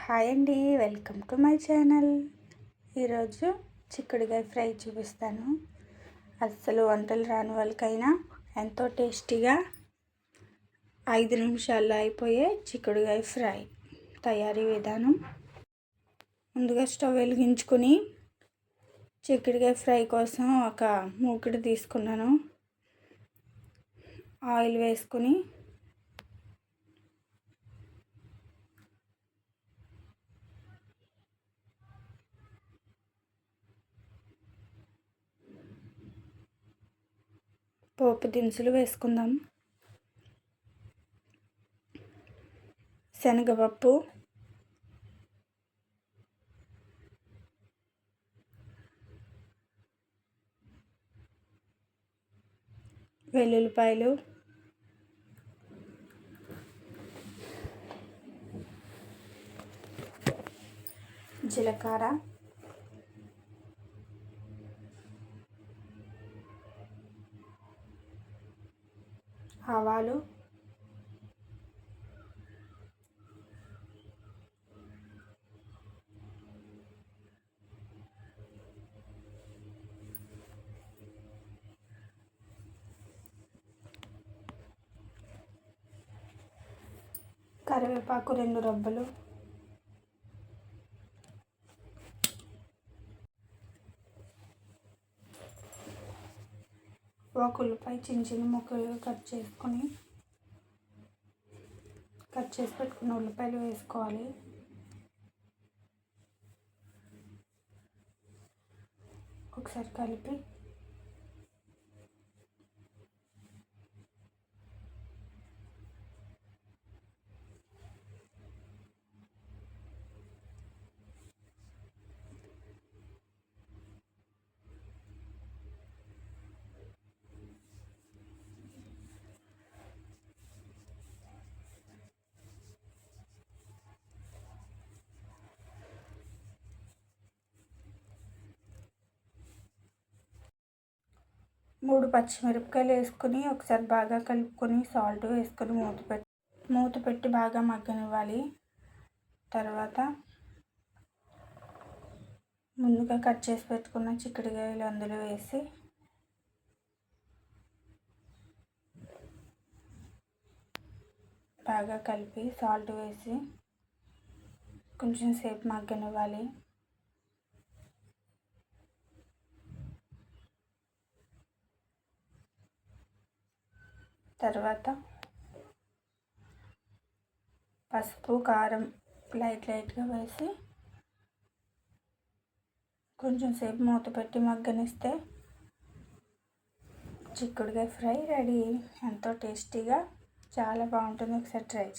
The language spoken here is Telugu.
హాయ్ అండి, వెల్కమ్ టు మై ఛానల్. ఈరోజు చిక్కుడుకాయ ఫ్రై చూపిస్తాను. అస్సలు వంటలు రాని వాళ్ళకైనా ఎంతో టేస్టీగా 5 నిమిషాల్లో అయిపోయే చిక్కుడుకాయ ఫ్రై తయారీ విధానం. ముందుగా స్టవ్ వెలిగించుకొని చిక్కుడుకాయ ఫ్రై కోసం ఒక మూకుడు తీసుకున్నాను. ఆయిల్ వేసుకుని పోపు దినుసులు వేసుకుందాం. శనగపప్పు, వెల్లుల్లిపాయలు, జీలకర్ర, ఆవాలు, కరివేపాకు 2 రబ్బలు, ఒక ఉల్లిపాయ చిన్న చిన్న ముక్కలుగా కట్ చేసి పెట్టుకున్న ఉల్లిపాయలు వేసుకోవాలి. ఒకసారి కలిపి మూడు పచ్చిమిరపకాయలు వేసుకుని ఒకసారి బాగా కలుపుకొని సాల్ట్ వేసుకొని మూత పెట్టి బాగా మగ్గనివ్వాలి. తర్వాత ముందుగా కట్ చేసి పెట్టుకున్న చిక్కుడుకాయలు అందులో వేసి బాగా కలిపి సాల్ట్ వేసి కొంచెం సేపు మగ్గనివ్వాలి. తర్వాత పసుపు, కారం లైట్గా వేసి కొంచెం సేపు మూత పెట్టి మగ్గనిస్తే చిక్కుడుకాయ ఫ్రై రెడీ. ఎంతో టేస్టీగా చాలా బాగుంటుంది. ఒకసారి ట్రై చేయండి.